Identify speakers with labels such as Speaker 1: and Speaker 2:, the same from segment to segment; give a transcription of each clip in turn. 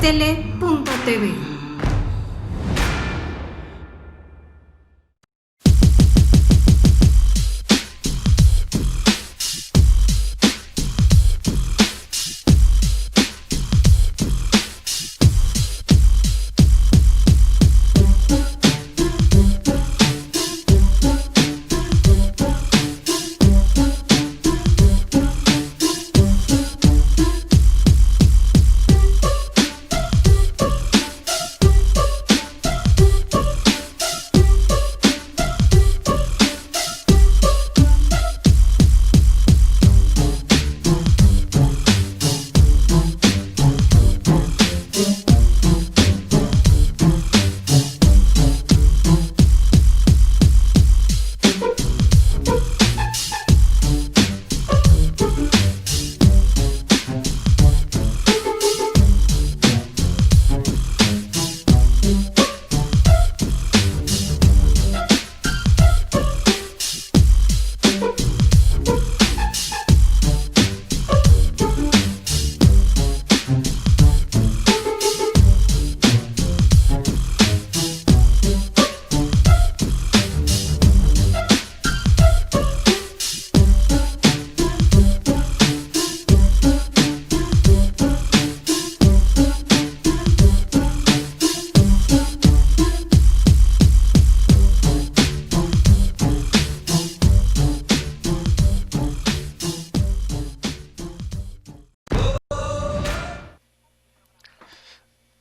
Speaker 1: astele.tv.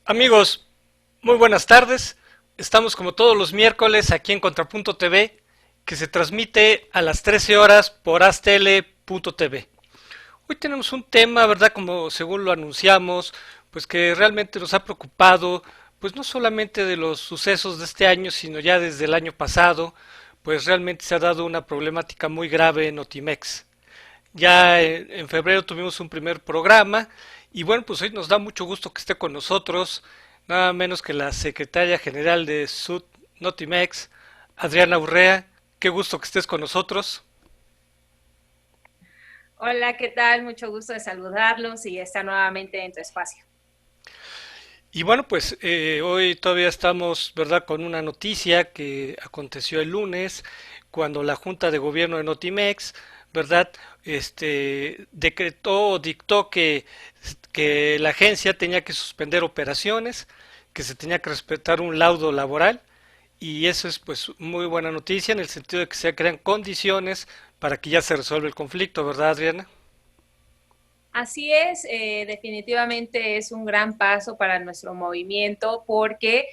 Speaker 2: Amigos, muy buenas tardes. Estamos como todos los miércoles aquí en Contrapunto TV, que se transmite a las 13 horas por astele.tv. Hoy tenemos un tema, ¿verdad? Como según lo anunciamos, pues que realmente nos ha preocupado, pues no solamente de los sucesos de este año, sino ya desde el año pasado, pues realmente se ha dado una problemática muy grave en Notimex. Ya en febrero tuvimos un primer programa y bueno, pues hoy nos da mucho gusto que esté con nosotros, nada menos que la secretaria general de Sud Notimex, Adriana Urrea. Qué gusto que estés con nosotros.
Speaker 3: Hola, ¿qué tal? Mucho gusto de saludarlos y estar nuevamente en tu espacio.
Speaker 2: Y bueno, pues hoy todavía estamos, ¿verdad?, con una noticia que aconteció el lunes, cuando la Junta de Gobierno de Notimex, ¿verdad?, decretó o dictó que la agencia tenía que suspender operaciones, que se tenía que respetar un laudo laboral, y eso es pues muy buena noticia en el sentido de que se crean condiciones para que ya se resuelva el conflicto, ¿verdad, Adriana?
Speaker 3: Así es, definitivamente es un gran paso para nuestro movimiento porque,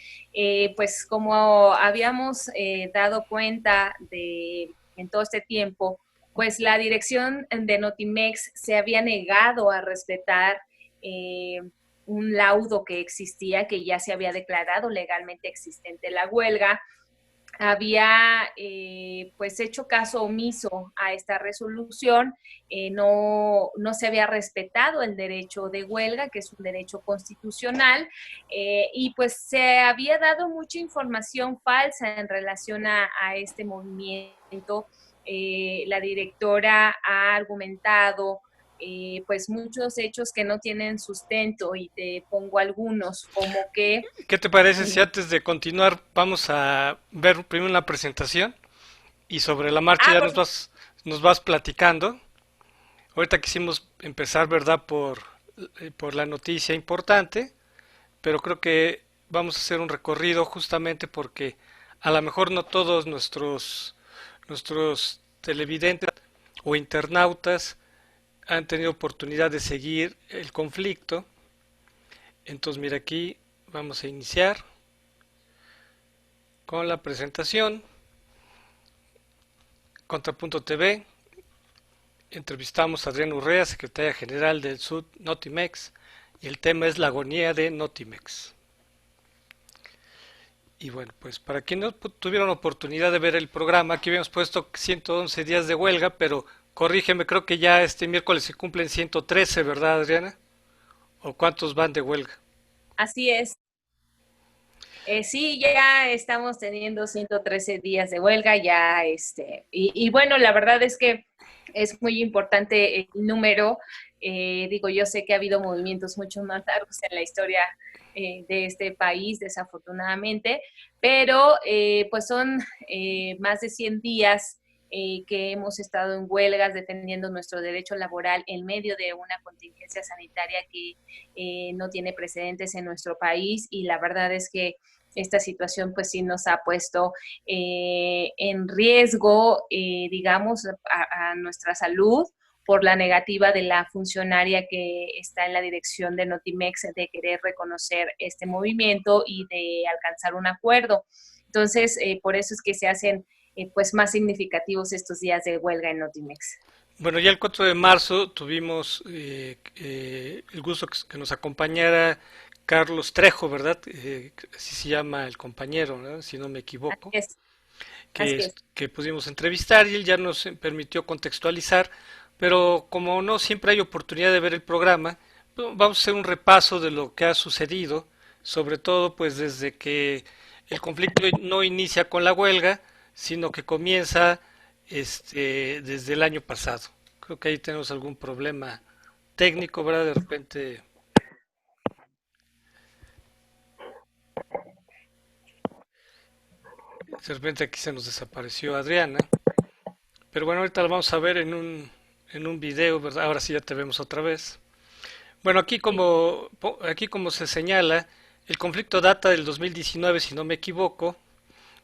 Speaker 3: pues como habíamos dado cuenta de en todo este tiempo, pues la dirección de Notimex se había negado a respetar eh, un laudo que existía, que ya se había declarado legalmente existente la huelga. Había pues hecho caso omiso a esta resolución, no se había respetado el derecho de huelga, que es un derecho constitucional, y pues se había dado mucha información falsa en relación a este movimiento. La directora ha argumentado pues muchos hechos que no tienen sustento y te pongo algunos, como que
Speaker 2: ¿Qué te parece si antes de continuar vamos a ver primero una presentación y sobre la marcha ya
Speaker 3: por
Speaker 2: nos vas platicando? Ahorita quisimos empezar, ¿verdad?, por la noticia importante, pero creo que vamos a hacer un recorrido justamente porque a lo mejor no todos nuestros televidentes o internautas han tenido oportunidad de seguir el conflicto. Entonces, mira, aquí vamos a iniciar con la presentación. Contrapunto TV. Entrevistamos a Adriana Urrea, secretaria general del Sud Notimex, y el tema es la agonía de Notimex. Y bueno, pues para quienes no tuvieron oportunidad de ver el programa, aquí habíamos puesto 111 días de huelga, pero corrígeme, creo que ya este miércoles se cumplen 113, ¿verdad, Adriana? ¿O cuántos van de huelga?
Speaker 3: Así es. Sí, ya estamos teniendo 113 días de huelga, y bueno, la verdad es que es muy importante el número, Digo, yo sé que ha habido movimientos mucho más largos en la historia de este país, desafortunadamente, pero pues son más de 100 días que hemos estado en huelgas defendiendo nuestro derecho laboral en medio de una contingencia sanitaria que no tiene precedentes en nuestro país, y la verdad es que esta situación pues sí nos ha puesto en riesgo, digamos, a nuestra salud por la negativa de la funcionaria que está en la dirección de Notimex de querer reconocer este movimiento y de alcanzar un acuerdo. Entonces, por eso es que se hacen pues más significativos estos días de huelga en Notimex.
Speaker 2: Bueno, ya el 4 de marzo tuvimos el gusto que nos acompañara Carlos Trejo, ¿verdad? Así se llama el compañero, ¿no? Si no me
Speaker 3: Así
Speaker 2: equivoco,
Speaker 3: es, así es.
Speaker 2: que pudimos entrevistar y él ya nos permitió contextualizar, pero como no siempre hay oportunidad de ver el programa, pues, vamos a hacer un repaso de lo que ha sucedido, sobre todo pues desde que el conflicto no inicia con la huelga, sino que comienza desde el año pasado. Creo que ahí tenemos algún problema técnico, ¿verdad? De repente aquí se nos desapareció Adriana. Pero bueno, ahorita lo vamos a ver en un video, ¿verdad? Ahora sí ya te vemos otra vez. Bueno, aquí como se señala, el conflicto data del 2019, si no me equivoco,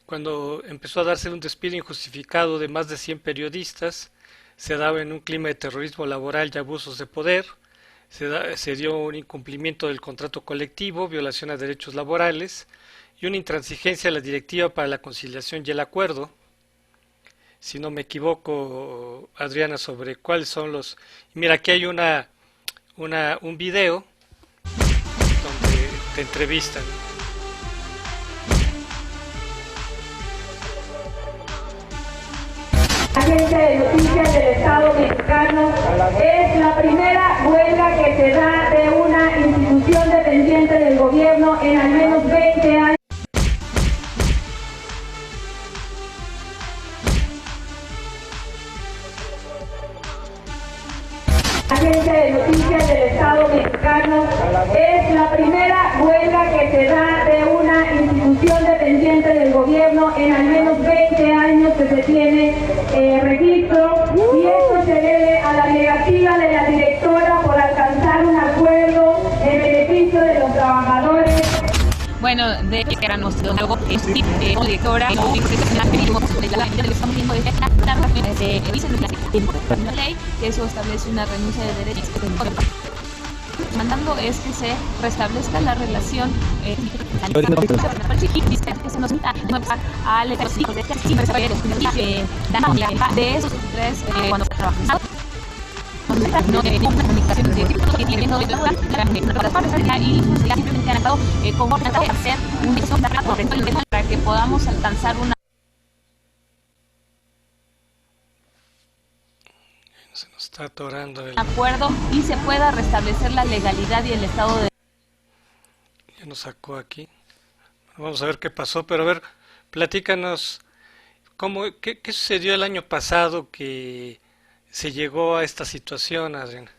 Speaker 2: cuando empezó a darse un despido injustificado de más de 100 periodistas, se daba en un clima de terrorismo laboral y abusos de poder, se dio un incumplimiento del contrato colectivo, violación a derechos laborales y una intransigencia a la Directiva para la Conciliación y el Acuerdo, si no me equivoco, Adriana, sobre cuáles son los... Mira, aquí hay un video donde te entrevistan.
Speaker 1: Agencia de Noticias del Estado mexicano es la primera huelga que se da de una institución dependiente del gobierno en al menos 20 años. Agencia de Noticias del Estado mexicano es la primera huelga que se da de una institución dependiente del gobierno en al menos 20 años que se tiene registro, y esto se debe a la negativa de la directora por alcanzar un acuerdo en beneficio de los trabajadores.
Speaker 4: Bueno, de que era nuestro algo como directora, la ley, que eso establece una renuncia de derechos. Mandando es que se restablezca la relación que se nos de esos tres cuando trabajamos no una comunicación y simplemente han estado como hacer un para que podamos alcanzar una
Speaker 2: Se nos está atorando
Speaker 4: acuerdo y se pueda restablecer la legalidad y el estado de...
Speaker 2: Ya nos sacó aquí. Vamos a ver qué pasó, pero a ver, platícanos, qué sucedió el año pasado que se llegó a esta situación, Adriana?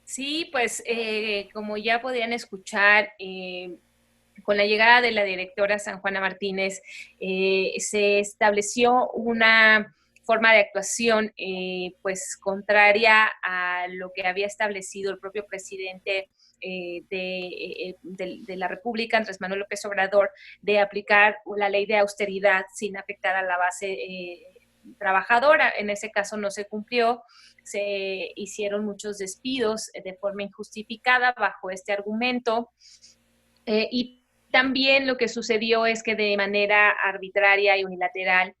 Speaker 3: Sí, pues como ya podían escuchar, con la llegada de la directora San Juana Martínez, se estableció una forma de actuación pues contraria a lo que había establecido el propio presidente de la República, Andrés Manuel López Obrador, de aplicar la ley de austeridad sin afectar a la base trabajadora. En ese caso no se cumplió, se hicieron muchos despidos de forma injustificada bajo este argumento, y también lo que sucedió es que de manera arbitraria y unilateral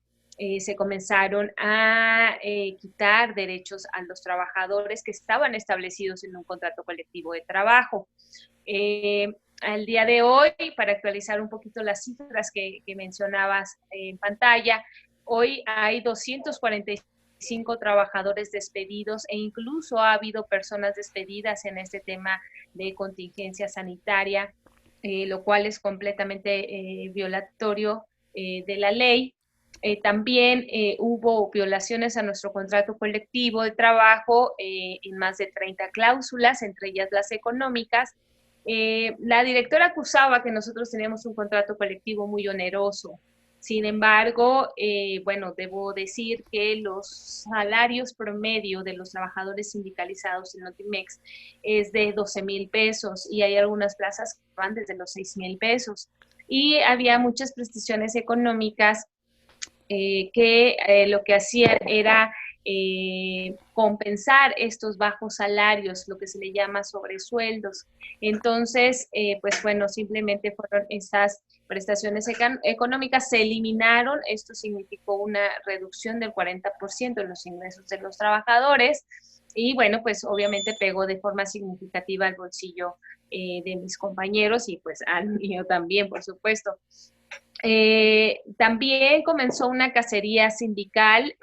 Speaker 3: se comenzaron a quitar derechos a los trabajadores que estaban establecidos en un contrato colectivo de trabajo. Al día de hoy, para actualizar un poquito las cifras que mencionabas en pantalla, hoy hay 245 trabajadores despedidos, e incluso ha habido personas despedidas en este tema de contingencia sanitaria, lo cual es completamente violatorio de la ley. También hubo violaciones a nuestro contrato colectivo de trabajo en más de 30 cláusulas, entre ellas las económicas. La directora acusaba que nosotros teníamos un contrato colectivo muy oneroso. Sin embargo, bueno, debo decir que los salarios promedio de los trabajadores sindicalizados en Notimex es de 12,000 pesos y hay algunas plazas que van desde los 6,000 pesos. Y había muchas prestaciones económicas que lo que hacían era compensar estos bajos salarios, lo que se le llama sobresueldos. Entonces, pues bueno, simplemente fueron esas prestaciones económicas, se eliminaron, esto significó una reducción del 40% en los ingresos de los trabajadores y bueno, pues obviamente pegó de forma significativa al bolsillo de mis compañeros y pues al mío también, por supuesto. También comenzó una cacería sindical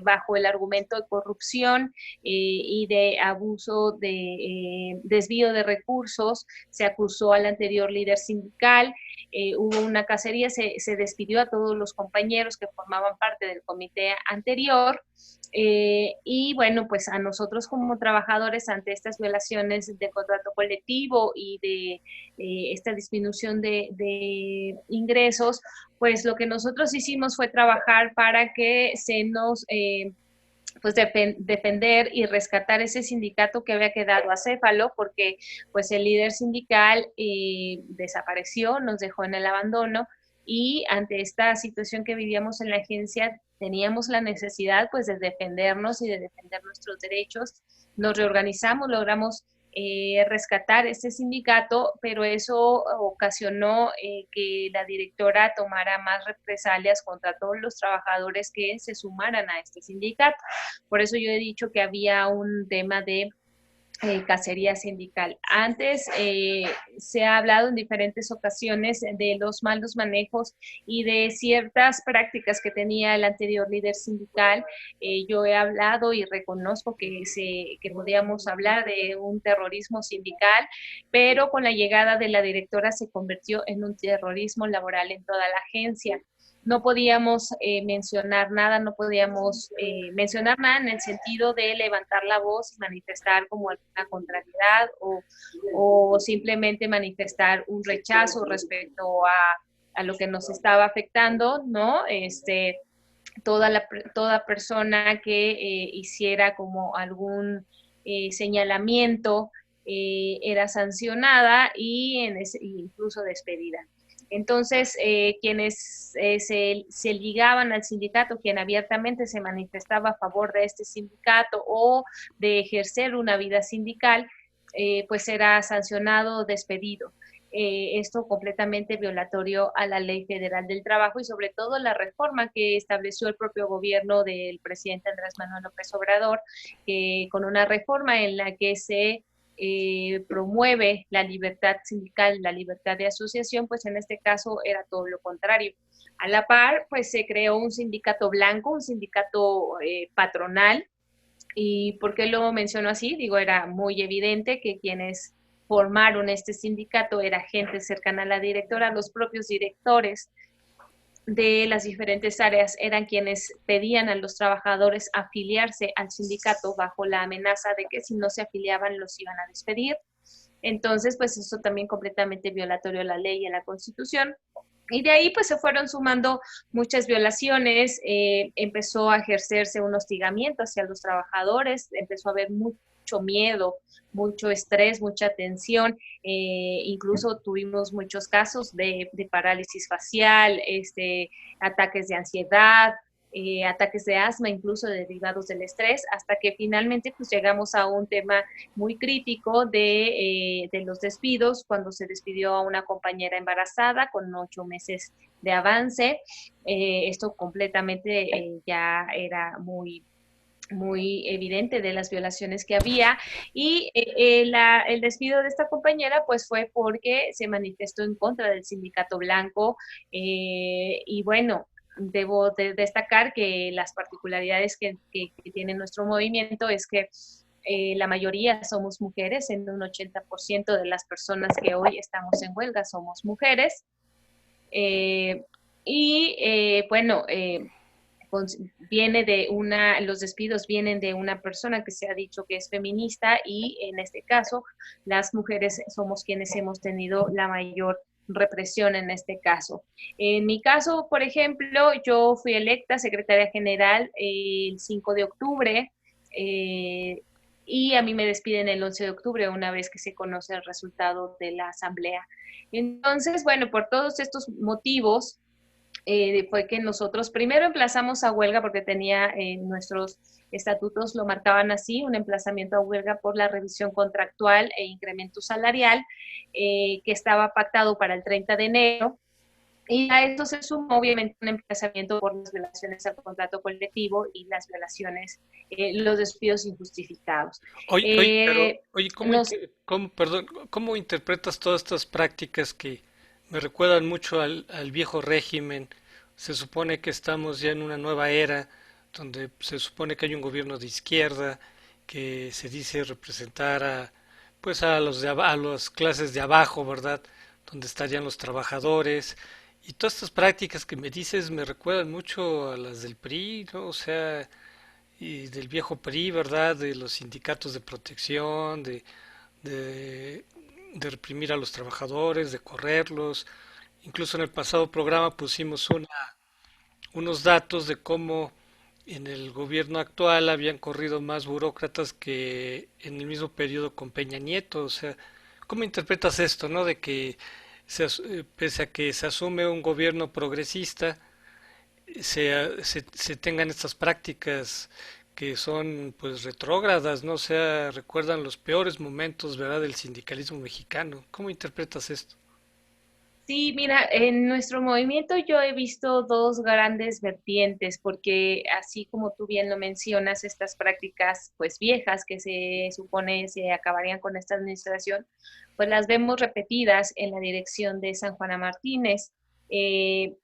Speaker 3: bajo el argumento de corrupción y de abuso de desvío de recursos. Se acusó al anterior líder sindical, hubo una cacería, se despidió a todos los compañeros que formaban parte del comité anterior. Y bueno, pues a nosotros como trabajadores ante estas violaciones de contrato colectivo y de esta disminución de ingresos, pues lo que nosotros hicimos fue trabajar para que se nos pues defender y rescatar ese sindicato que había quedado acéfalo, porque pues el líder sindical desapareció, nos dejó en el abandono, y ante esta situación que vivíamos en la agencia teníamos la necesidad pues de defendernos y de defender nuestros derechos. Nos reorganizamos, logramos rescatar este sindicato, pero eso ocasionó que la directora tomara más represalias contra todos los trabajadores que se sumaran a este sindicato. Por eso yo he dicho que había un tema de cacería sindical. Antes se ha hablado en diferentes ocasiones de los malos manejos y de ciertas prácticas que tenía el anterior líder sindical. Yo he hablado y reconozco que podíamos hablar de un terrorismo sindical, pero con la llegada de la directora se convirtió en un terrorismo laboral en toda la agencia. No podíamos mencionar nada, no podíamos mencionar nada en el sentido de levantar la voz y manifestar como alguna contrariedad o simplemente manifestar un rechazo respecto a lo que nos estaba afectando, ¿no? Toda persona que hiciera como algún señalamiento era sancionada y incluso despedida. Entonces, quienes se ligaban al sindicato, quien abiertamente se manifestaba a favor de este sindicato o de ejercer una vida sindical, pues era sancionado o despedido. Esto completamente violatorio a la Ley Federal del Trabajo y sobre todo la reforma que estableció el propio gobierno del presidente Andrés Manuel López Obrador, con una reforma en la que se promueve la libertad sindical, la libertad de asociación, pues en este caso era todo lo contrario. A la par, pues se creó un sindicato blanco, un sindicato patronal. ¿Y por qué lo menciono así? Digo, era muy evidente que quienes formaron este sindicato era gente cercana a la directora, los propios directores de las diferentes áreas eran quienes pedían a los trabajadores afiliarse al sindicato bajo la amenaza de que si no se afiliaban los iban a despedir. Entonces, pues eso también completamente violatorio a la ley y a la Constitución. Y de ahí pues se fueron sumando muchas violaciones, empezó a ejercerse un hostigamiento hacia los trabajadores, empezó a haber mucho miedo, mucho estrés, mucha tensión, incluso tuvimos muchos casos de parálisis facial, ataques de ansiedad, ataques de asma, incluso derivados del estrés, hasta que finalmente pues llegamos a un tema muy crítico de los despidos, cuando se despidió a una compañera embarazada con 8 meses de avance. Esto completamente ya era muy evidente de las violaciones que había y el despido de esta compañera pues fue porque se manifestó en contra del sindicato blanco y bueno, debo destacar que las particularidades que tiene nuestro movimiento es que la mayoría somos mujeres, en un 80% de las personas que hoy estamos en huelga somos mujeres. Y bueno, los despidos vienen de una persona que se ha dicho que es feminista y en este caso las mujeres somos quienes hemos tenido la mayor represión en este caso. En mi caso, por ejemplo, yo fui electa secretaria general el 5 de octubre y a mí me despiden el 11 de octubre una vez que se conoce el resultado de la asamblea. Entonces, bueno, por todos estos motivos, fue que nosotros primero emplazamos a huelga porque tenía nuestros estatutos lo marcaban así, un emplazamiento a huelga por la revisión contractual e incremento salarial que estaba pactado para el 30 de enero. Y a esto se sumó obviamente un emplazamiento por las violaciones al contrato colectivo y las violaciones, los despidos injustificados.
Speaker 2: Oye, perdón, ¿cómo interpretas todas estas prácticas que me recuerdan mucho al viejo régimen? Se supone que estamos ya en una nueva era, donde se supone que hay un gobierno de izquierda que se dice representar pues a las clases de abajo, ¿verdad? Donde estarían los trabajadores. Y todas estas prácticas que me dices me recuerdan mucho a las del PRI, ¿no? O sea, y del viejo PRI, ¿verdad? De los sindicatos de protección, de, de reprimir a los trabajadores, de correrlos. Incluso en el pasado programa pusimos unos datos de cómo en el gobierno actual habían corrido más burócratas que en el mismo periodo con Peña Nieto. O sea, ¿cómo interpretas esto, no? De que pese a que se asume un gobierno progresista, se tengan estas prácticas que son pues retrógradas, ¿no? O sea, recuerdan los peores momentos, ¿verdad?, del sindicalismo mexicano. ¿Cómo interpretas esto?
Speaker 3: Sí, mira, en nuestro movimiento yo he visto dos grandes vertientes, porque así como tú bien lo mencionas, estas prácticas pues viejas que se supone se acabarían con esta administración, pues las vemos repetidas en la dirección de San Juana Martínez. Eh,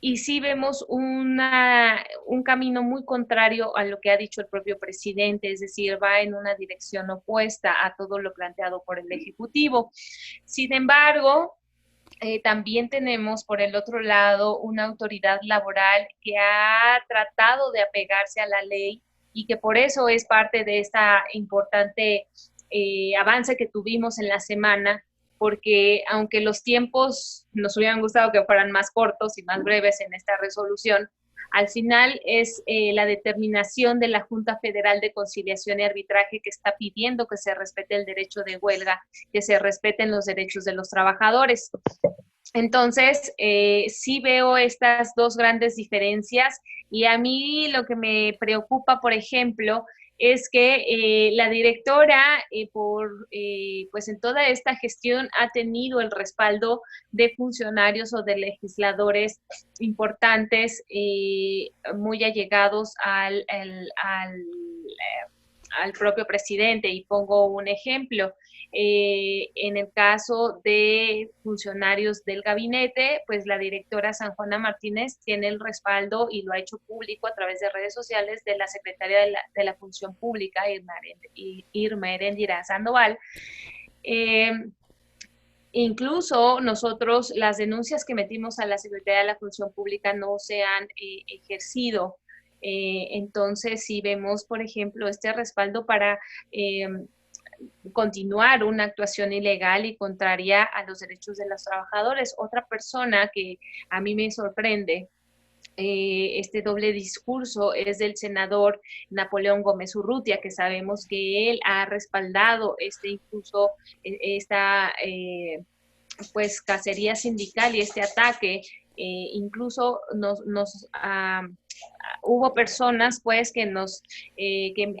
Speaker 3: y sí vemos un camino muy contrario a lo que ha dicho el propio presidente, es decir, va en una dirección opuesta a todo lo planteado por el Ejecutivo. Sin embargo, también tenemos por el otro lado una autoridad laboral que ha tratado de apegarse a la ley y que por eso es parte de esta importante avance que tuvimos en la semana, porque aunque los tiempos nos hubieran gustado que fueran más cortos y más breves en esta resolución, al final es la determinación de la Junta Federal de Conciliación y Arbitraje que está pidiendo que se respete el derecho de huelga, que se respeten los derechos de los trabajadores. Entonces, sí veo estas dos grandes diferencias y a mí lo que me preocupa, por ejemplo, es que la directora, pues en toda esta gestión ha tenido el respaldo de funcionarios o de legisladores importantes, muy allegados al propio presidente. Y pongo un ejemplo. En el caso de funcionarios del gabinete, pues la directora San Juana Martínez tiene el respaldo y lo ha hecho público a través de redes sociales de la secretaria de la Función Pública, Irma Heréndira Sandoval. Incluso nosotros, las denuncias que metimos a la Secretaría de la Función Pública no se han ejercido. Entonces, si vemos, por ejemplo, este respaldo para continuar una actuación ilegal y contraria a los derechos de los trabajadores. Otra persona que a mí me sorprende este doble discurso es del senador Napoleón Gómez Urrutia, que sabemos que él ha respaldado incluso esta pues cacería sindical y este ataque. Incluso hubo personas pues que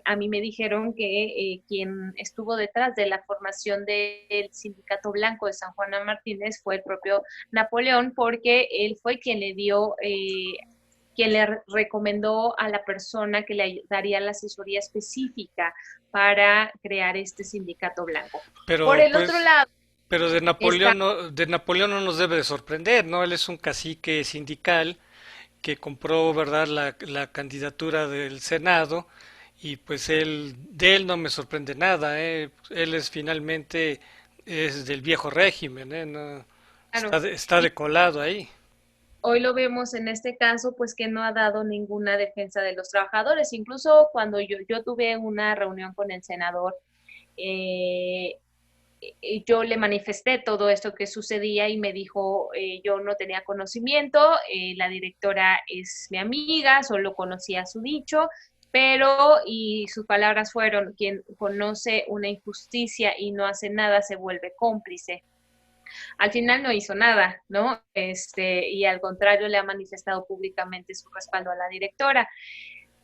Speaker 3: a mí me dijeron que quien estuvo detrás de la formación del Sindicato Blanco de San Juana Martínez fue el propio Napoleón, porque él fue quien quien le recomendó a la persona que le daría la asesoría específica para crear este Sindicato Blanco. Por el otro lado,
Speaker 2: pero de Napoleón no nos debe de sorprender, ¿no? Él es un cacique sindical que compró, ¿verdad?, la candidatura del Senado y pues de él no me sorprende nada, ¿eh? Él es del viejo régimen, ¿eh? No,
Speaker 3: claro,
Speaker 2: está decolado ahí.
Speaker 3: hoy lo vemos en este caso, pues que no ha dado ninguna defensa de los trabajadores. Incluso cuando yo tuve una reunión con el senador, eh, yo le manifesté todo esto que sucedía y me dijo, yo no tenía conocimiento, la directora es mi amiga, solo conocía su dicho, pero, y sus palabras fueron, quien conoce una injusticia y no hace nada se vuelve cómplice. Al final no hizo nada, ¿no? Y al contrario le ha manifestado públicamente su respaldo a la directora.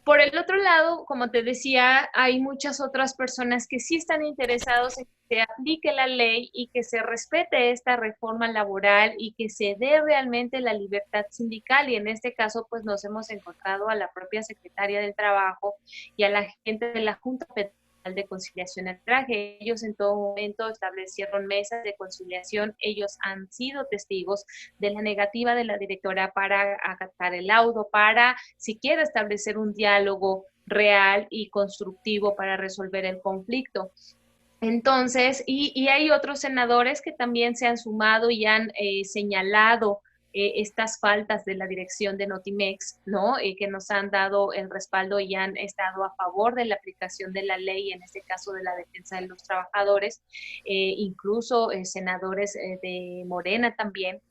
Speaker 3: Por el otro lado, como te decía, hay muchas otras personas que sí están interesados en que se aplique la ley y que se respete esta reforma laboral y que se dé realmente la libertad sindical. Y en este caso, pues nos hemos encontrado a la propia secretaria del Trabajo y a la gente de la Junta Federal de Conciliación y Arbitraje. Ellos en todo momento establecieron mesas de conciliación. Ellos han sido testigos de la negativa de la directora para acatar el laudo, para siquiera establecer un diálogo real y constructivo para resolver el conflicto. Entonces, y hay otros senadores que también se han sumado y han señalado estas faltas de la dirección de Notimex, ¿no? Que nos han dado el respaldo y han estado a favor de la aplicación de la ley, en este caso de la defensa de los trabajadores, incluso senadores de Morena también.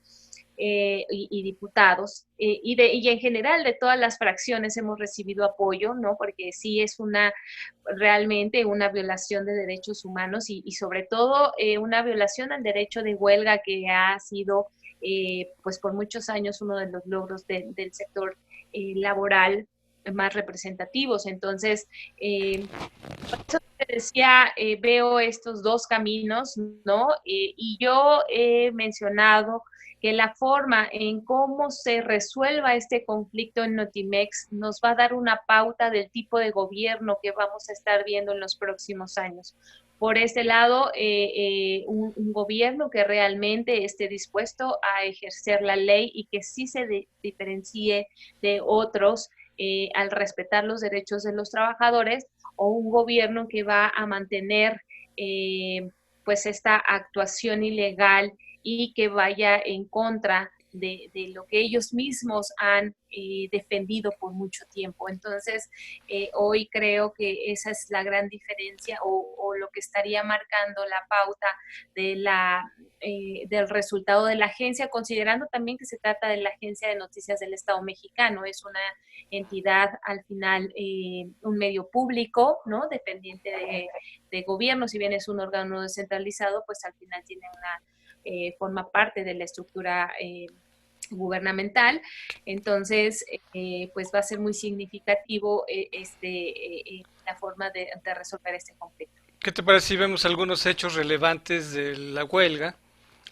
Speaker 3: Y diputados, y en general de todas las fracciones hemos recibido apoyo, ¿no? Porque sí es realmente una violación de derechos humanos y sobre todo una violación al derecho de huelga que ha sido, pues por muchos años, uno de los logros del sector laboral más representativos. Entonces, por eso te decía, veo estos dos caminos, ¿no? Y yo he mencionado que la forma en cómo se resuelva este conflicto en Notimex nos va a dar una pauta del tipo de gobierno que vamos a estar viendo en los próximos años. Por este lado, un gobierno que realmente esté dispuesto a ejercer la ley y que sí se diferencie de otros al respetar los derechos de los trabajadores, o un gobierno que va a mantener pues esta actuación ilegal y que vaya en contra de lo que ellos mismos han defendido por mucho tiempo. Entonces, hoy creo que esa es la gran diferencia o lo que estaría marcando la pauta del resultado de la agencia, considerando también que se trata de la Agencia de Noticias del Estado Mexicano. Es una entidad, al final, un medio público, ¿no? Dependiente de gobierno. Si bien es un órgano descentralizado, pues al final tiene forma parte de la estructura gubernamental. Entonces, pues va a ser muy significativo la forma de resolver este conflicto.
Speaker 2: ¿Qué te parece si vemos algunos hechos relevantes de la huelga?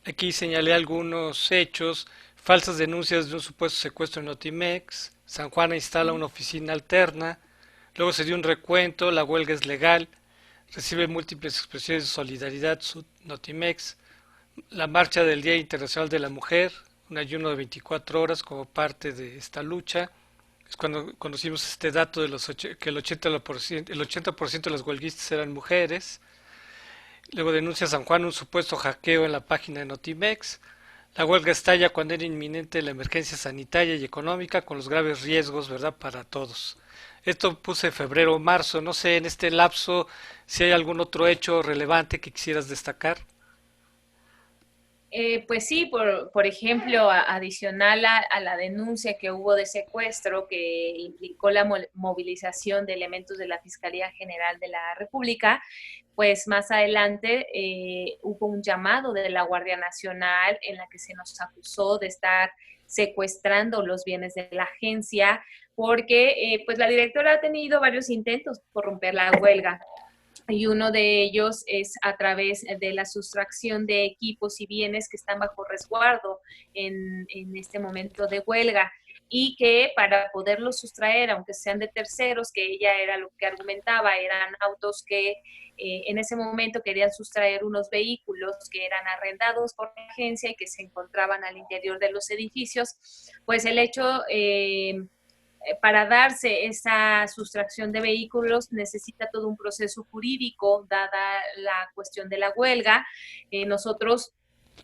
Speaker 2: Aquí señalé algunos hechos: falsas denuncias de un supuesto secuestro en Notimex, San Juana instala una oficina alterna, luego se dio un recuento, la huelga es legal, recibe múltiples expresiones de solidaridad Notimex, la marcha del Día Internacional de la Mujer, un ayuno de 24 horas como parte de esta lucha. Es cuando conocimos este dato de que el 80% de las huelguistas eran mujeres. Luego denuncia San Juan un supuesto hackeo en la página de Notimex. La huelga estalla cuando era inminente la emergencia sanitaria y económica, con los graves riesgos, ¿verdad?, para todos. Esto puse febrero o marzo. No sé, en este lapso, si hay algún otro hecho relevante que quisieras destacar.
Speaker 3: Pues sí, por ejemplo, adicional a la denuncia que hubo de secuestro que implicó la movilización de elementos de la Fiscalía General de la República, pues más adelante hubo un llamado de la Guardia Nacional en la que se nos acusó de estar secuestrando los bienes de la agencia, porque pues la directora ha tenido varios intentos por romper la huelga. Y uno de ellos es a través de la sustracción de equipos y bienes que están bajo resguardo en este momento de huelga, y que para poderlos sustraer, aunque sean de terceros, que ella era lo que argumentaba, eran autos que en ese momento querían sustraer unos vehículos que eran arrendados por la agencia y que se encontraban al interior de los edificios, pues el hecho... para darse esa sustracción de vehículos necesita todo un proceso jurídico, dada la cuestión de la huelga. Nosotros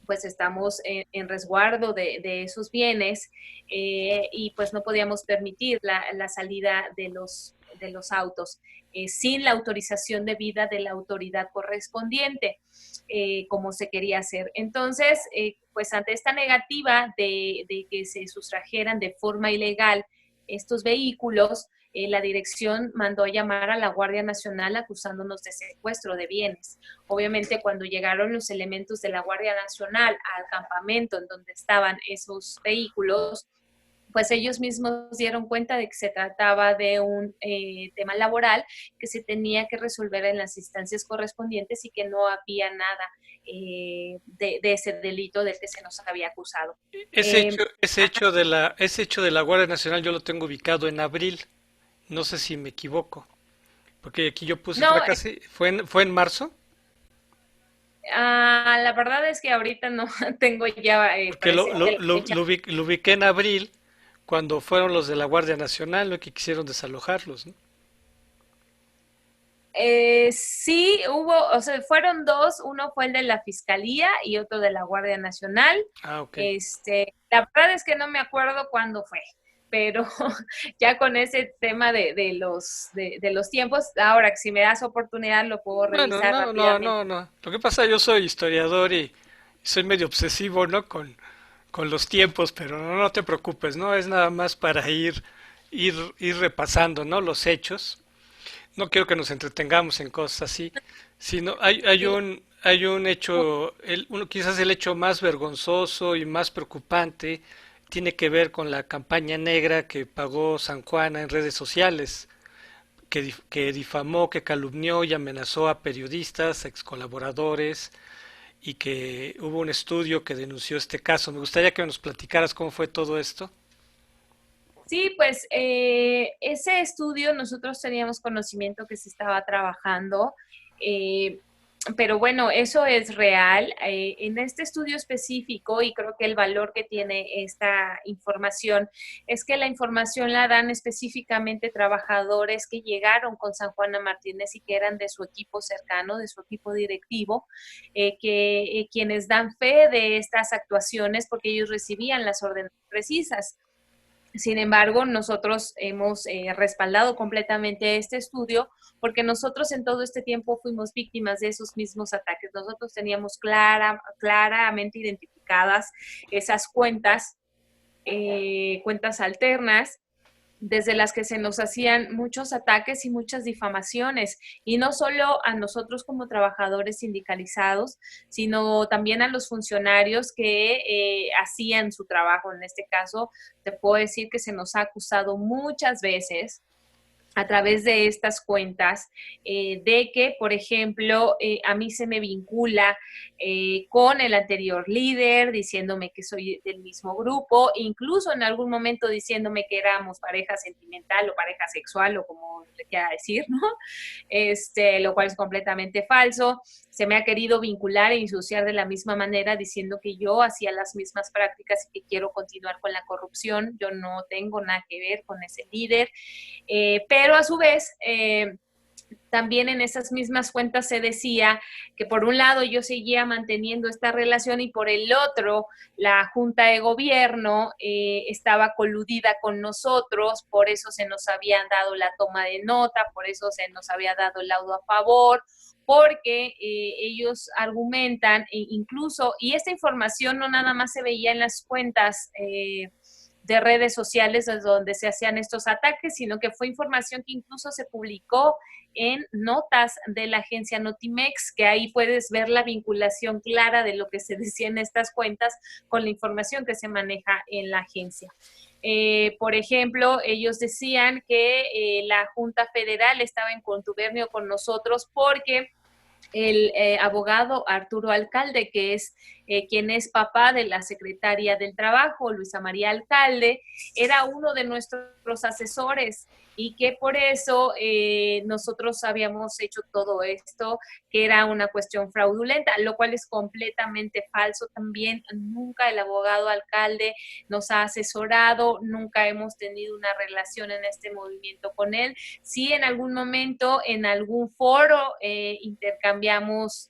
Speaker 3: pues estamos en resguardo de esos bienes y pues no podíamos permitir la salida de los autos sin la autorización debida de la autoridad correspondiente, como se quería hacer. Entonces, pues ante esta negativa de que se sustrajeran de forma ilegal estos vehículos, la dirección mandó a llamar a la Guardia Nacional acusándonos de secuestro de bienes. Obviamente, cuando llegaron los elementos de la Guardia Nacional al campamento en donde estaban esos vehículos, pues ellos mismos dieron cuenta de que se trataba de un tema laboral que se tenía que resolver en las instancias correspondientes y que no había nada de ese delito del que se nos había acusado.
Speaker 2: Ese hecho de la Guardia Nacional yo lo tengo ubicado en abril. No sé si me equivoco, porque aquí yo puse
Speaker 3: No,
Speaker 2: fracaso. ¿Fue en marzo?
Speaker 3: la verdad es que ahorita no tengo ya
Speaker 2: Porque
Speaker 3: presente la fecha.
Speaker 2: lo ubiqué en abril, cuando fueron los de la Guardia Nacional, lo que quisieron desalojarlos, ¿no?
Speaker 3: Sí, hubo, o sea, fueron dos, uno fue el de la Fiscalía y otro de la Guardia Nacional.
Speaker 2: Ah, ok.
Speaker 3: La verdad es que no me acuerdo cuándo fue, pero ya con ese tema de los tiempos, ahora que si me das oportunidad lo puedo
Speaker 2: Bueno,
Speaker 3: revisar
Speaker 2: no, no,
Speaker 3: rápidamente.
Speaker 2: no, no. Lo que pasa, yo soy historiador y soy medio obsesivo, ¿no? Con los tiempos, pero no, no te preocupes, ¿no? Es nada más para ir repasando, ¿no? Los hechos. No quiero que nos entretengamos en cosas así, sino
Speaker 3: Sí,
Speaker 2: hay un hecho, quizás el hecho más vergonzoso y más preocupante tiene que ver con la campaña negra que pagó San Juana en redes sociales, que difamó, que calumnió y amenazó a periodistas, ex colaboradores, y que hubo un estudio que denunció este caso. Me gustaría que nos platicaras cómo fue todo esto.
Speaker 3: sí, pues ese estudio nosotros teníamos conocimiento que se estaba trabajando. eh, Pero bueno, eso es real. En este estudio específico, y creo que el valor que tiene esta información es que la información la dan específicamente trabajadores que llegaron con San Juana Martínez y que eran de su equipo cercano, de su equipo directivo, quienes dan fe de estas actuaciones porque ellos recibían las órdenes precisas. Sin embargo, nosotros hemos respaldado completamente este estudio porque nosotros en todo este tiempo fuimos víctimas de esos mismos ataques. Nosotros teníamos claramente identificadas esas cuentas alternas desde las que se nos hacían muchos ataques y muchas difamaciones, y no solo a nosotros como trabajadores sindicalizados, sino también a los funcionarios que hacían su trabajo. En este caso, te puedo decir que se nos ha acusado muchas veces a través de estas cuentas, de que, por ejemplo, a mí se me vincula con el anterior líder, diciéndome que soy del mismo grupo, incluso en algún momento diciéndome que éramos pareja sentimental o pareja sexual o como le quiera decir, ¿no? Lo cual es completamente falso. Se me ha querido vincular e ensuciar de la misma manera diciendo que yo hacía las mismas prácticas y que quiero continuar con la corrupción. Yo no tengo nada que ver con ese líder. Pero a su vez, también en esas mismas cuentas se decía que por un lado yo seguía manteniendo esta relación y por el otro la Junta de Gobierno estaba coludida con nosotros, por eso se nos habían dado la toma de nota, por eso se nos había dado el laudo a favor, porque ellos argumentan, incluso, y esta información no nada más se veía en las cuentas de redes sociales desde donde se hacían estos ataques, sino que fue información que incluso se publicó en notas de la agencia Notimex, que ahí puedes ver la vinculación clara de lo que se decía en estas cuentas con la información que se maneja en la agencia. Por ejemplo, ellos decían que la Junta Federal estaba en contubernio con nosotros porque el abogado Arturo Alcalde, que es quien es papá de la secretaria del Trabajo, Luisa María Alcalde, era uno de nuestros asesores y que por eso nosotros habíamos hecho todo esto, que era una cuestión fraudulenta, lo cual es completamente falso también. Nunca el abogado alcalde nos ha asesorado, nunca hemos tenido una relación en este movimiento con él. Sí, en algún momento, en algún foro, intercambiamos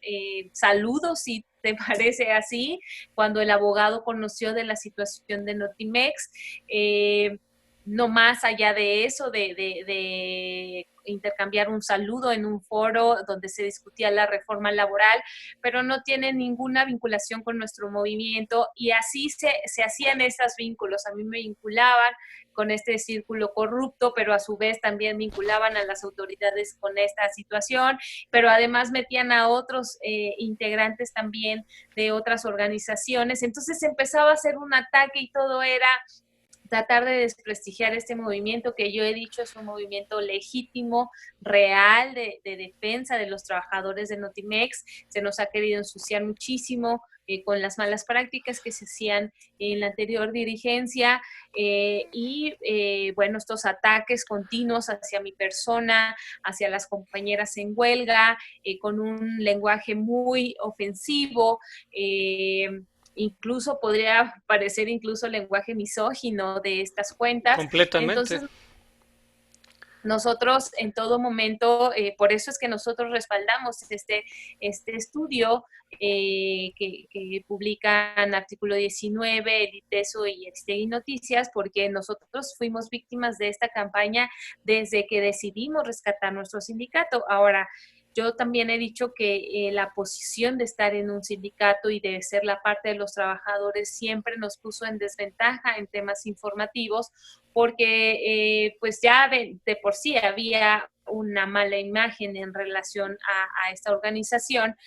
Speaker 3: saludos, si te parece así, cuando el abogado conoció de la situación de Notimex. No más allá de eso, de intercambiar un saludo en un foro donde se discutía la reforma laboral, pero no tiene ninguna vinculación con nuestro movimiento, y así se hacían esos vínculos. A mí me vinculaban con este círculo corrupto, pero a su vez también vinculaban a las autoridades con esta situación, pero además metían a otros integrantes también de otras organizaciones. Entonces empezaba a ser un ataque y todo era tratar de desprestigiar este movimiento que yo he dicho es un movimiento legítimo, real, de defensa de los trabajadores de Notimex. Se nos ha querido ensuciar muchísimo con las malas prácticas que se hacían en la anterior dirigencia bueno, estos ataques continuos hacia mi persona, hacia las compañeras en huelga, con un lenguaje muy ofensivo, incluso podría parecer incluso lenguaje misógino de estas cuentas.
Speaker 2: Completamente.
Speaker 3: Entonces, nosotros en todo momento, por eso es que nosotros respaldamos este estudio que publican Artículo 19, Editeso y Aristegui Noticias, porque nosotros fuimos víctimas de esta campaña desde que decidimos rescatar nuestro sindicato. Ahora, yo también he dicho que la posición de estar en un sindicato y de ser la parte de los trabajadores siempre nos puso en desventaja en temas informativos, porque pues ya de por sí había una mala imagen en relación a esta organización.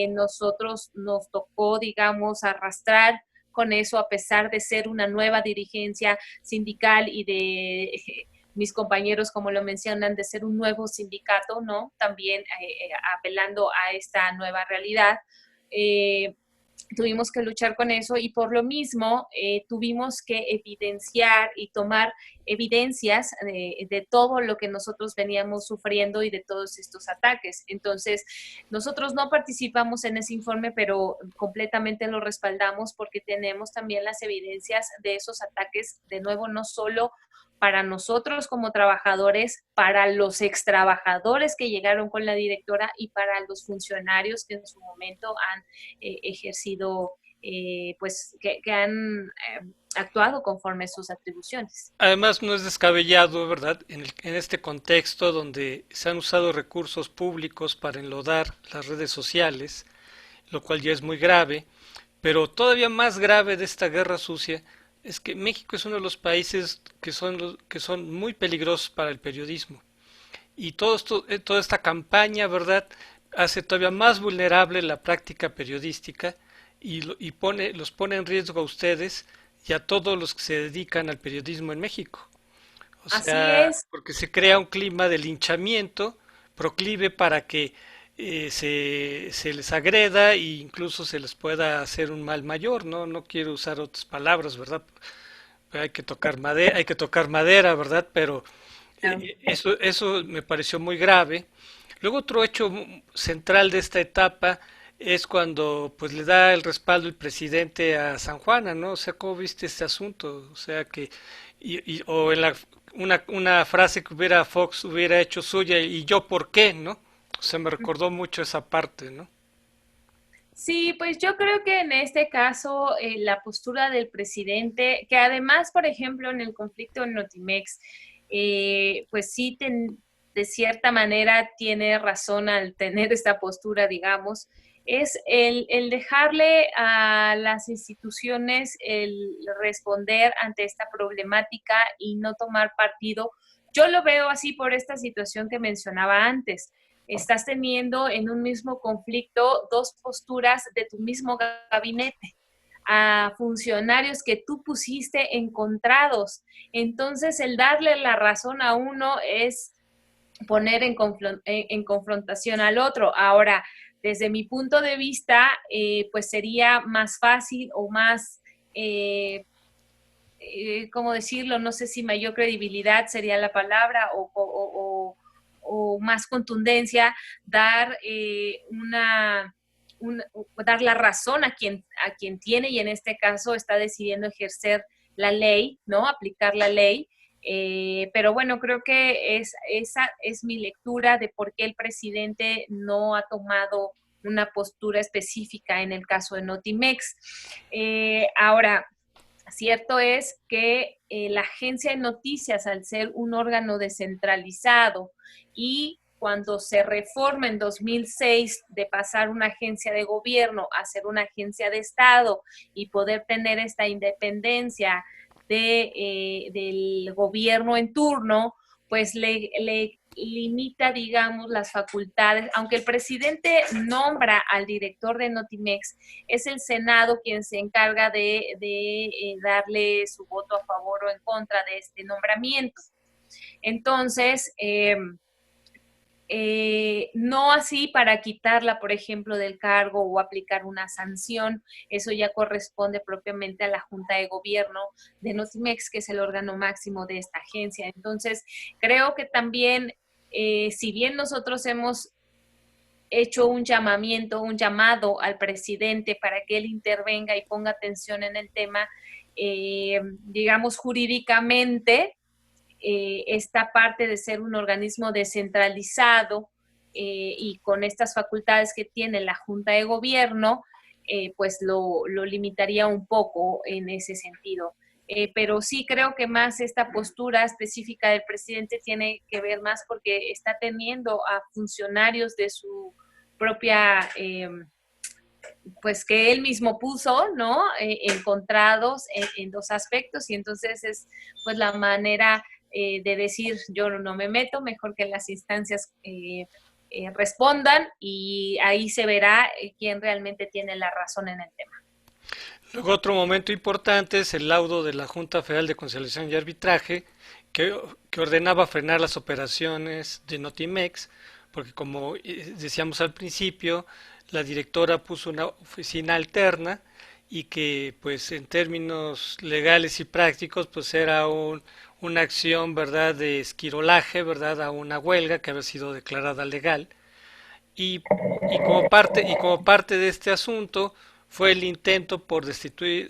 Speaker 3: Nosotros nos tocó, digamos, arrastrar con eso, a pesar de ser una nueva dirigencia sindical y de mis compañeros, como lo mencionan, de ser un nuevo sindicato, ¿no? También apelando a esta nueva realidad. Tuvimos que luchar con eso, y por lo mismo tuvimos que evidenciar y tomar evidencias de todo lo que nosotros veníamos sufriendo y de todos estos ataques. Entonces, nosotros no participamos en ese informe, pero completamente lo respaldamos porque tenemos también las evidencias de esos ataques, de nuevo, no solo para nosotros como trabajadores, para los extrabajadores que llegaron con la directora y para los funcionarios que en su momento han ejercido, pues que han actuado conforme a sus atribuciones.
Speaker 2: Además, no es descabellado, ¿verdad? En este contexto donde se han usado recursos públicos para enlodar las redes sociales, lo cual ya es muy grave, pero todavía más grave de esta guerra sucia es que México es uno de los países que son muy peligrosos para el periodismo. Y toda esta campaña, ¿verdad?, hace todavía más vulnerable la práctica periodística y los pone en riesgo a ustedes y a todos los que se dedican al periodismo en México. O
Speaker 3: Así
Speaker 2: sea,
Speaker 3: es.
Speaker 2: porque se crea un clima de linchamiento proclive para que se les agreda e incluso se les pueda hacer un mal mayor, ¿no? No quiero usar otras palabras, ¿verdad? Hay que tocar madera, ¿verdad? Pero eso me pareció muy grave. Luego otro hecho central de esta etapa es cuando pues le da el respaldo el presidente a San Juana, ¿no? O sea, ¿cómo viste este asunto? O sea que o en una frase que Fox hubiera hecho suya, y yo por qué, ¿no? O sea, me recordó mucho esa parte, ¿no?
Speaker 3: Sí, pues yo creo que en este caso la postura del presidente, que además, por ejemplo, en el conflicto en Notimex, pues sí, de cierta manera tiene razón al tener esta postura, digamos, es el dejarle a las instituciones el responder ante esta problemática y no tomar partido. Yo lo veo así por esta situación que mencionaba antes. Estás teniendo en un mismo conflicto dos posturas de tu mismo gabinete, a funcionarios que tú pusiste encontrados. Entonces, el darle la razón a uno es poner en confrontación al otro. Ahora, desde mi punto de vista, pues sería más fácil o más ¿cómo decirlo? No sé si mayor credibilidad sería la palabra o más contundencia, dar dar la razón a quien tiene y en este caso está decidiendo ejercer la ley, ¿no? Aplicar la ley. Pero bueno, creo que esa es mi lectura de por qué el presidente no ha tomado una postura específica en el caso de Notimex. Ahora, cierto es que la agencia de noticias, al ser un órgano descentralizado y cuando se reforma en 2006 de pasar una agencia de gobierno a ser una agencia de Estado y poder tener esta independencia del gobierno en turno, pues le limita, digamos, las facultades. Aunque el presidente nombra al director de Notimex, es el Senado quien se encarga de darle su voto a favor o en contra de este nombramiento. Entonces, no así para quitarla, por ejemplo, del cargo o aplicar una sanción. Eso ya corresponde propiamente a la Junta de Gobierno de Notimex, que es el órgano máximo de esta agencia. Entonces, creo que también, si bien nosotros hemos hecho un llamado al presidente para que él intervenga y ponga atención en el tema, digamos, jurídicamente, esta parte de ser un organismo descentralizado y con estas facultades que tiene la Junta de Gobierno, pues lo limitaría un poco en ese sentido. Pero sí creo que más esta postura específica del presidente tiene que ver más porque está teniendo a funcionarios de su propia, pues que él mismo puso, ¿no? Encontrados en dos aspectos y entonces es pues la manera de decir yo no me meto, mejor que las instancias respondan y ahí se verá quién realmente tiene la razón en el tema.
Speaker 2: Luego otro momento importante es el laudo de la Junta Federal de Conciliación y Arbitraje que ordenaba frenar las operaciones de Notimex, porque como decíamos al principio, la directora puso una oficina alterna y que pues en términos legales y prácticos pues era una acción, ¿verdad?, de esquirolaje, ¿verdad?, a una huelga que había sido declarada legal y, y como parte de este asunto fue el intento por destituir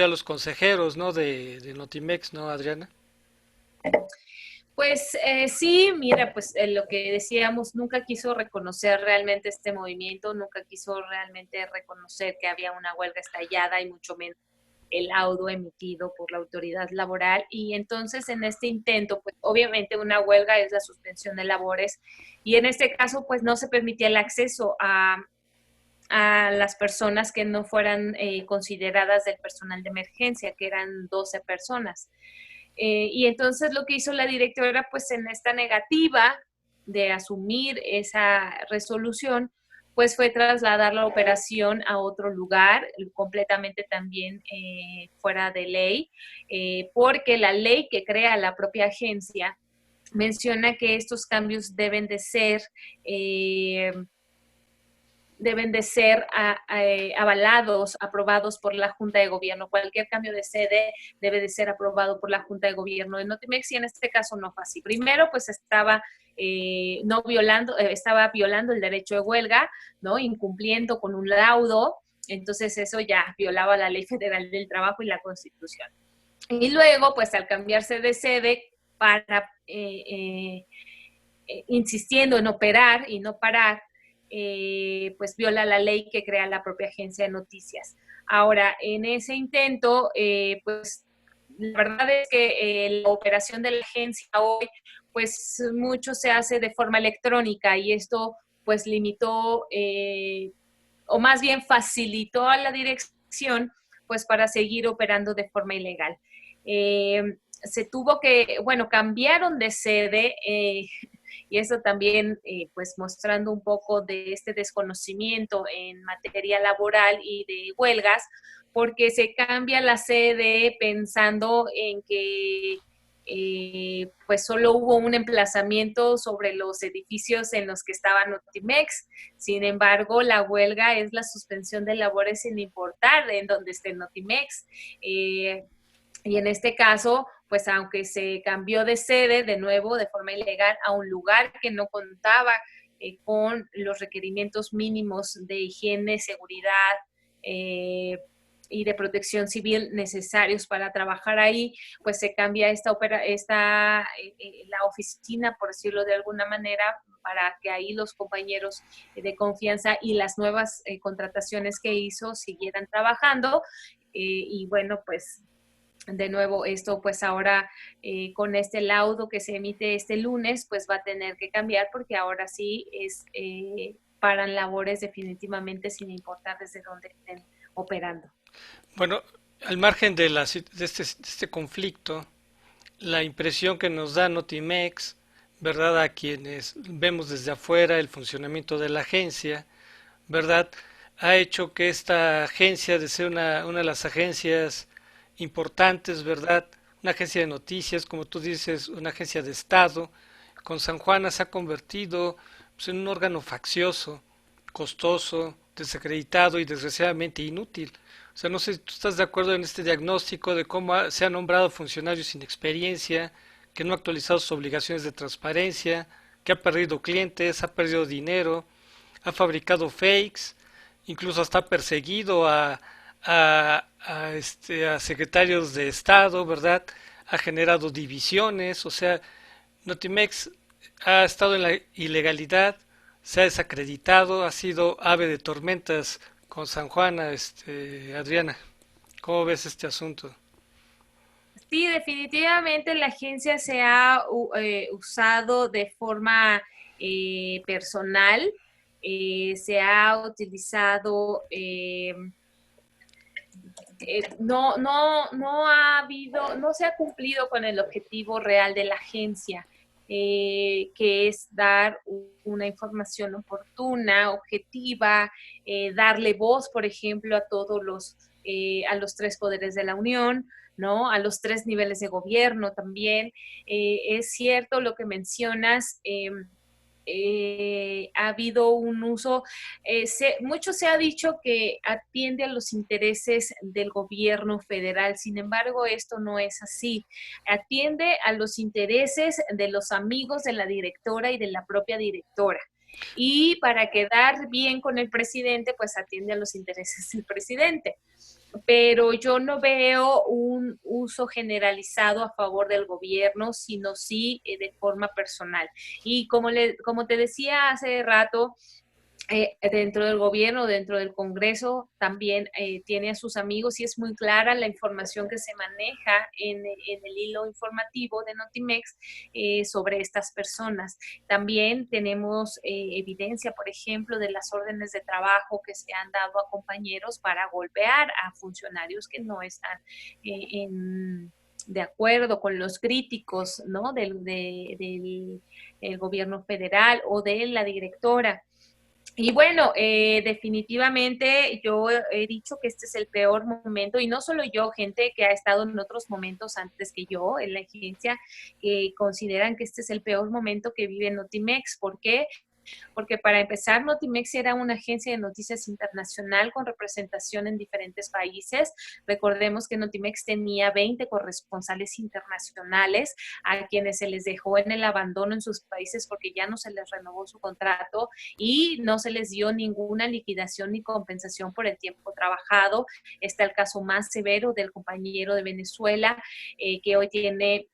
Speaker 2: a los consejeros, ¿no?, de Notimex, ¿no, Adriana?
Speaker 3: Pues sí, mira, pues lo que decíamos, nunca quiso reconocer realmente este movimiento, nunca quiso realmente reconocer que había una huelga estallada y mucho menos el laudo emitido por la autoridad laboral. Y entonces en este intento, pues obviamente una huelga es la suspensión de labores y en este caso pues no se permitía el acceso a las personas que no fueran consideradas del personal de emergencia, que eran 12 personas. Y entonces lo que hizo la directora, pues en esta negativa de asumir esa resolución, pues fue trasladar la operación a otro lugar, completamente también fuera de ley, porque la ley que crea la propia agencia menciona que estos cambios deben de ser avalados, aprobados por la Junta de Gobierno. Cualquier cambio de sede debe de ser aprobado por la Junta de Gobierno de Notimex y en este caso no fue así. Primero, pues estaba estaba violando el derecho de huelga, ¿no? Incumpliendo con un laudo, entonces eso ya violaba la Ley Federal del Trabajo y la Constitución. Y luego, pues al cambiarse de sede para insistiendo en operar y no parar, pues viola la ley que crea la propia agencia de noticias. Ahora, en ese intento, pues la verdad es que la operación de la agencia hoy, pues mucho se hace de forma electrónica y esto pues limitó o más bien facilitó a la dirección pues para seguir operando de forma ilegal. Se tuvo que, bueno, cambiaron de sede, y eso también pues mostrando un poco de este desconocimiento en materia laboral y de huelgas, porque se cambia la sede pensando en que pues solo hubo un emplazamiento sobre los edificios en los que estaba Notimex. Sin embargo, la huelga es la suspensión de labores sin importar en donde esté Notimex. Y en este caso, pues aunque se cambió de sede de nuevo de forma ilegal a un lugar que no contaba con los requerimientos mínimos de higiene, seguridad y de protección civil necesarios para trabajar ahí, pues se cambia la oficina, por decirlo de alguna manera, para que ahí los compañeros de confianza y las nuevas contrataciones que hizo siguieran trabajando. Y bueno, pues de nuevo, esto pues ahora con este laudo que se emite este lunes, pues va a tener que cambiar porque ahora sí es paran labores definitivamente sin importar desde dónde estén operando.
Speaker 2: Bueno, al margen de este conflicto, la impresión que nos da Notimex, ¿verdad? A quienes vemos desde afuera el funcionamiento de la agencia, ¿verdad? Ha hecho que esta agencia, de ser una de las agencias importantes, ¿verdad? Una agencia de noticias, como tú dices, una agencia de Estado, con San Juana se ha convertido, pues, en un órgano faccioso, costoso, desacreditado y desgraciadamente inútil. O sea, no sé si tú estás de acuerdo en este diagnóstico de cómo se han nombrado funcionarios sin experiencia, que no ha actualizado sus obligaciones de transparencia, que ha perdido clientes, ha perdido dinero, ha fabricado fakes, incluso hasta ha perseguido a secretarios de Estado, ¿verdad? Ha generado divisiones, o sea, Notimex ha estado en la ilegalidad, se ha desacreditado, ha sido ave de tormentas con San Juana, Adriana. ¿Cómo ves este asunto?
Speaker 3: Sí, definitivamente la agencia se ha usado de forma personal, se ha utilizado, no ha habido, no se ha cumplido con el objetivo real de la agencia, que es dar una información oportuna, objetiva, darle voz, por ejemplo, a a los tres poderes de la Unión, ¿no? A los tres niveles de gobierno también. Es cierto lo que mencionas. Ha habido un uso, mucho se ha dicho que atiende a los intereses del gobierno federal, sin embargo esto no es así, atiende a los intereses de los amigos de la directora y de la propia directora. Y para quedar bien con el presidente, pues atiende a los intereses del presidente, pero yo no veo un uso generalizado a favor del gobierno, sino sí de forma personal. Y como te decía hace rato, dentro del gobierno, dentro del Congreso, también tiene a sus amigos y es muy clara la información que se maneja en el hilo informativo de Notimex sobre estas personas. También tenemos evidencia, por ejemplo, de las órdenes de trabajo que se han dado a compañeros para golpear a funcionarios que no están de acuerdo con los críticos, ¿no? del gobierno federal o de la directora. Y bueno, definitivamente yo he dicho que este es el peor momento, y no solo yo, gente que ha estado en otros momentos antes que yo en la agencia, consideran que este es el peor momento que vive Notimex. ¿Por qué? Porque para empezar, Notimex era una agencia de noticias internacional con representación en diferentes países. Recordemos que Notimex tenía 20 corresponsales internacionales a quienes se les dejó en el abandono en sus países porque ya no se les renovó su contrato y no se les dio ninguna liquidación ni compensación por el tiempo trabajado. Está el caso más severo del compañero de Venezuela, que hoy tiene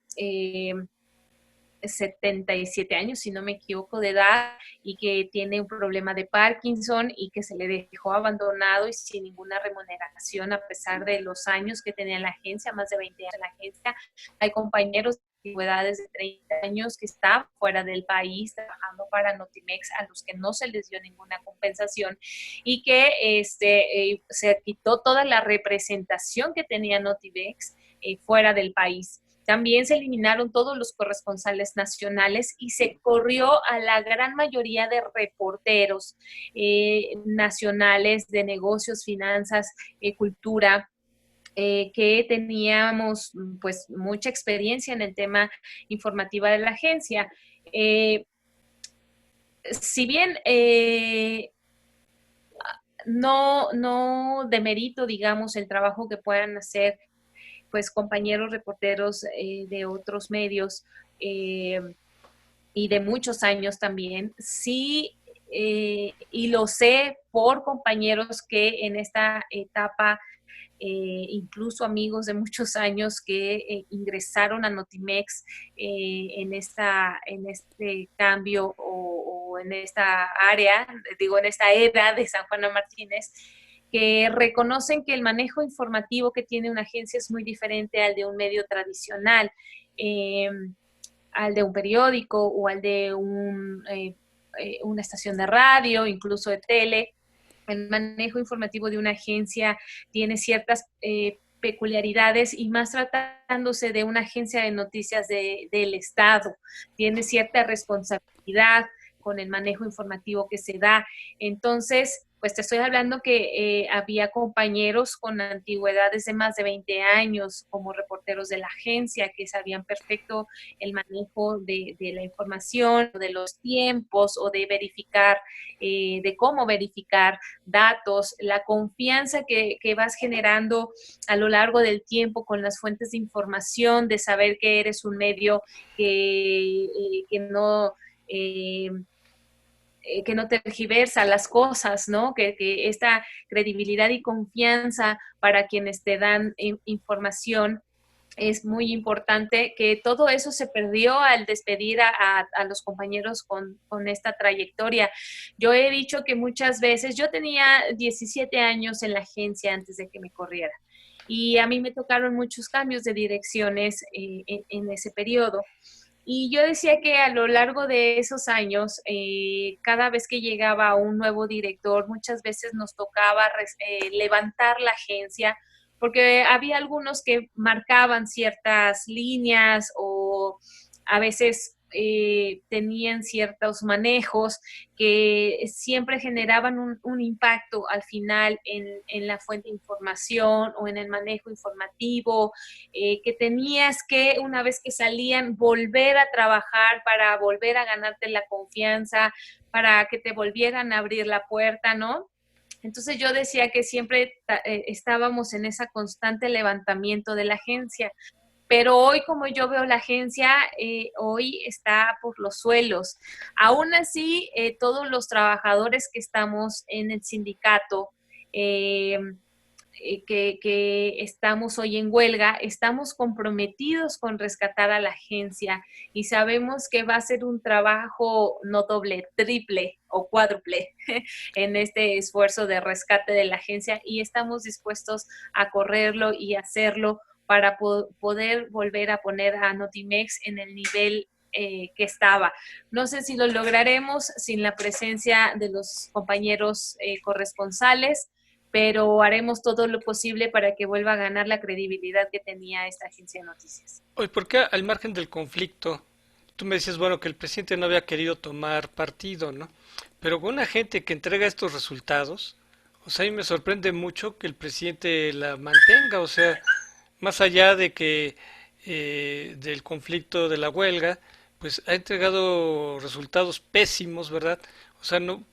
Speaker 3: 77 años, si no me equivoco, de edad, y que tiene un problema de Parkinson y que se le dejó abandonado y sin ninguna remuneración a pesar de los años que tenía en la agencia, más de 20 años en la agencia. Hay compañeros de antigüedades de 30 años que están fuera del país trabajando para Notimex, a los que no se les dio ninguna compensación y que se quitó toda la representación que tenía Notimex fuera del país. También se eliminaron todos los corresponsales nacionales y se corrió a la gran mayoría de reporteros nacionales de negocios, finanzas, cultura, que teníamos pues mucha experiencia en el tema informativa de la agencia. Si bien no demerito, digamos, el trabajo que puedan hacer pues compañeros reporteros de otros medios y de muchos años también. Sí, y lo sé por compañeros que en esta etapa, incluso amigos de muchos años que ingresaron a Notimex en este cambio o en esta área, digo, en esta era de San Juana Martínez, que reconocen que el manejo informativo que tiene una agencia es muy diferente al de un medio tradicional, al de un periódico o al de una estación de radio, incluso de tele. El manejo informativo de una agencia tiene ciertas peculiaridades y más tratándose de una agencia de noticias del Estado. Tiene cierta responsabilidad con el manejo informativo que se da. Entonces, pues te estoy hablando que había compañeros con antigüedades de más de 20 años como reporteros de la agencia que sabían perfecto el manejo de la información, de los tiempos o de verificar, de cómo verificar datos, la confianza que vas generando a lo largo del tiempo con las fuentes de información, de saber que eres un medio que no... que no tergiversa las cosas, ¿no? Que esta credibilidad y confianza para quienes te dan información es muy importante, que todo eso se perdió al despedir a los compañeros con esta trayectoria. Yo he dicho que muchas veces, yo tenía 17 años en la agencia antes de que me corriera, y a mí me tocaron muchos cambios de direcciones en ese periodo. Y yo decía que a lo largo de esos años, cada vez que llegaba un nuevo director, muchas veces nos tocaba levantar la agencia, porque había algunos que marcaban ciertas líneas o a veces tenían ciertos manejos que siempre generaban un impacto al final en la fuente de información o en el manejo informativo, que tenías que, una vez que salían, volver a trabajar para volver a ganarte la confianza, para que te volvieran a abrir la puerta, ¿no? Entonces yo decía que siempre estábamos en ese constante levantamiento de la agencia. Pero hoy, como yo veo la agencia, hoy está por los suelos. Aún así, todos los trabajadores que estamos en el sindicato, que estamos hoy en huelga, estamos comprometidos con rescatar a la agencia y sabemos que va a ser un trabajo no doble, triple o cuádruple en este esfuerzo de rescate de la agencia, y estamos dispuestos a correrlo y hacerlo para poder volver a poner a Notimex en el nivel que estaba. No sé si lo lograremos sin la presencia de los compañeros corresponsales, pero haremos todo lo posible para que vuelva a ganar la credibilidad que tenía esta agencia de noticias.
Speaker 2: Oye, ¿por qué al margen del conflicto? Tú me decías, bueno, que el presidente no había querido tomar partido, ¿no? Pero con una gente que entrega estos resultados, o sea, a mí me sorprende mucho que el presidente la mantenga, o sea, más allá de que del conflicto de la huelga, pues ha entregado resultados pésimos, ¿verdad? O sea, no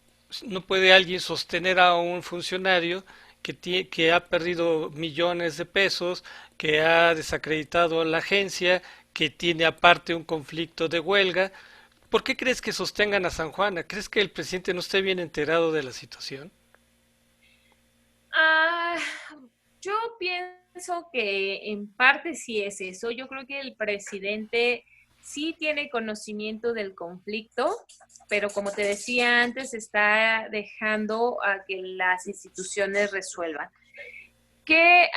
Speaker 2: puede alguien sostener a un funcionario que ha perdido millones de pesos, que ha desacreditado a la agencia, que tiene aparte un conflicto de huelga. ¿Por qué crees que sostengan a San Juana? ¿Crees que el presidente no esté bien enterado de la situación?
Speaker 3: Ah, yo pienso que en parte sí es eso. Yo creo que el presidente sí tiene conocimiento del conflicto, pero como te decía antes, está dejando a que las instituciones resuelvan. Que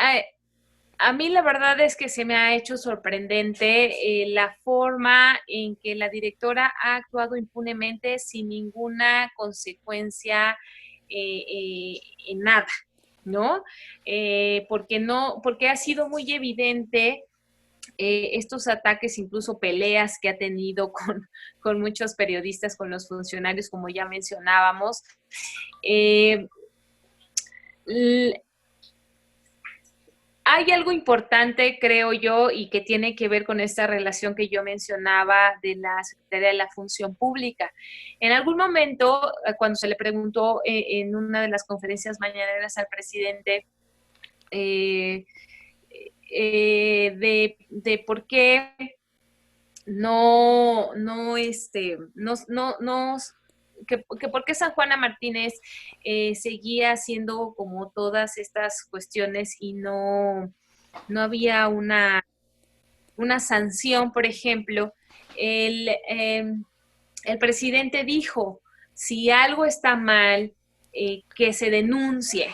Speaker 3: a mí la verdad es que se me ha hecho sorprendente la forma en que la directora ha actuado impunemente sin ninguna consecuencia en nada, ¿no? Porque ha sido muy evidente estos ataques, incluso peleas que ha tenido con muchos periodistas, con los funcionarios, como ya mencionábamos. Hay algo importante, creo yo, y que tiene que ver con esta relación que yo mencionaba de la Secretaría de la Función Pública. En algún momento, cuando se le preguntó en una de las conferencias mañaneras al presidente, de por qué no, que por qué San Juana Martínez seguía haciendo como todas estas cuestiones y no había una sanción. Por ejemplo, el presidente dijo, si algo está mal, que se denuncie,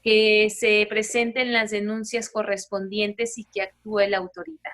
Speaker 3: que se presenten las denuncias correspondientes y que actúe la autoridad.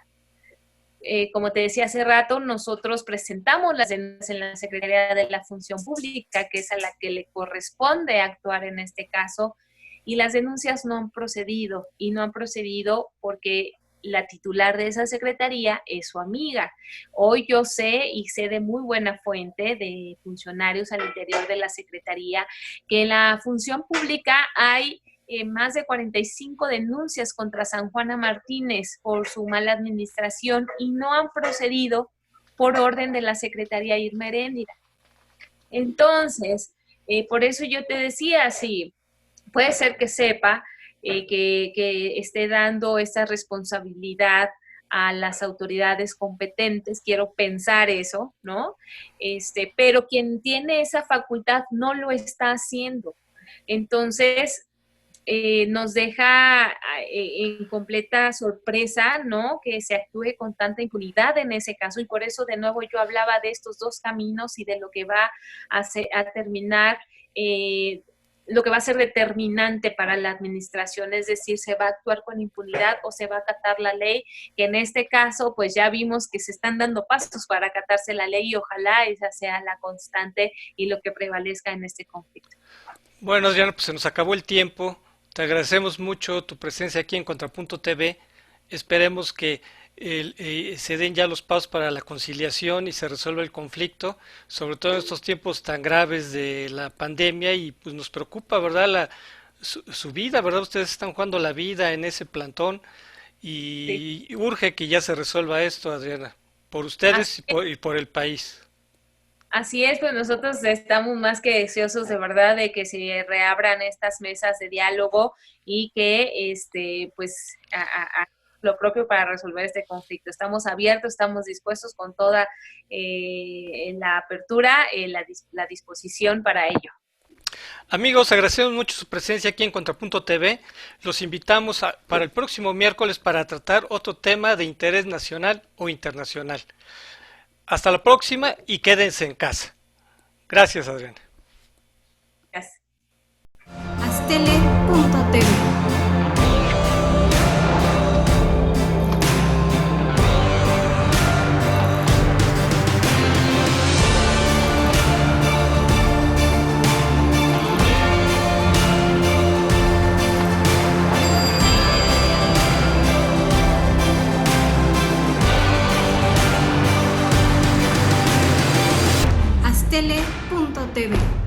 Speaker 3: Como te decía hace rato, nosotros presentamos las denuncias en la Secretaría de la Función Pública, que es a la que le corresponde actuar en este caso, y las denuncias no han procedido, y no han procedido porque la titular de esa secretaría es su amiga. Hoy yo sé, y sé de muy buena fuente de funcionarios al interior de la secretaría, que en la función pública hay más de 45 denuncias contra San Juana Martínez por su mala administración y no han procedido por orden de la Secretaría Irma Heréndira. Entonces, por eso yo te decía, sí, puede ser que sepa que esté dando esa responsabilidad a las autoridades competentes, quiero pensar eso, ¿no? Pero quien tiene esa facultad no lo está haciendo. Entonces, nos deja en completa sorpresa, ¿no? Que se actúe con tanta impunidad en ese caso, y por eso de nuevo yo hablaba de estos dos caminos y de lo que va a terminar, lo que va a ser determinante para la administración, es decir, se va a actuar con impunidad o se va a acatar la ley, que en este caso pues ya vimos que se están dando pasos para acatarse la ley y ojalá esa sea la constante y lo que prevalezca en este conflicto.
Speaker 2: Bueno, Adriana, pues se nos acabó el tiempo. Te agradecemos mucho tu presencia aquí en Contrapunto TV. Esperemos que se den ya los pasos para la conciliación y se resuelva el conflicto, sobre todo en estos tiempos tan graves de la pandemia, y pues nos preocupa, ¿verdad? Su vida, ¿verdad? Ustedes están jugando la vida en ese plantón y urge que ya se resuelva esto, Adriana, por ustedes y por el país.
Speaker 3: Así es, pues nosotros estamos más que deseosos de verdad de que se reabran estas mesas de diálogo y que pues lo propio para resolver este conflicto. Estamos abiertos, estamos dispuestos con toda la apertura, la disposición para ello.
Speaker 2: Amigos, agradecemos mucho su presencia aquí en Contrapunto TV. Los invitamos para el próximo miércoles para tratar otro tema de interés nacional o internacional. Hasta la próxima y quédense en casa. Gracias, Adriana.
Speaker 3: Gracias.
Speaker 5: Astele.tv Astele.tv